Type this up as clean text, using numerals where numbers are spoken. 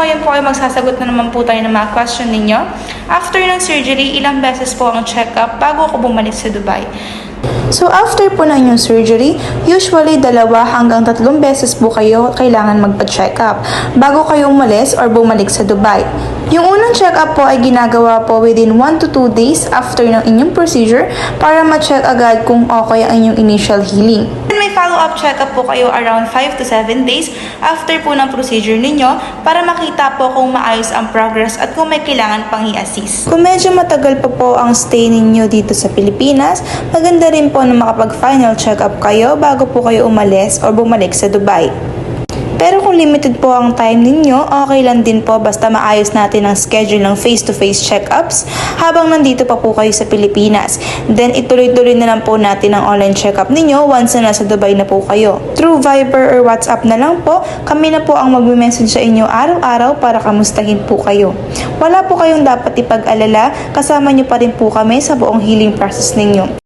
ngayon po ay magsasagot na naman po tayo ng mga question ninyo. After ng surgery, ilang beses po ang check-up bago ako bumalik sa Dubai? So after po ng inyong surgery, usually 2 hanggang 3 beses po kayo kailangan magpa-check up bago kayo umalis or bumalik sa Dubai. Yung unang check up po ay ginagawa po within 1 to 2 days after ng inyong procedure para ma-check agad kung okay ang inyong initial healing. May follow-up check-up po kayo around 5 to 7 days after po ng procedure ninyo para makita po kung maayos ang progress at kung may kailangan pang i-assist. Kung medyo matagal pa po ang stay ninyo dito sa Pilipinas, maganda rin po na makapag-final check-up kayo bago po kayo umalis o bumalik sa Dubai. Pero kung limited po ang time ninyo, okay lang din po basta maayos natin ang schedule ng face-to-face check-ups habang nandito pa po kayo sa Pilipinas. Then ituloy-tuloy na lang po natin ang online check-up ninyo once na nasa Dubai na po kayo. Through Viber or WhatsApp na lang po, kami na po ang magme-message sa inyo araw-araw para kamustahin po kayo. Wala po kayong dapat ipag-alala, kasama nyo pa rin po kami sa buong healing process ninyo.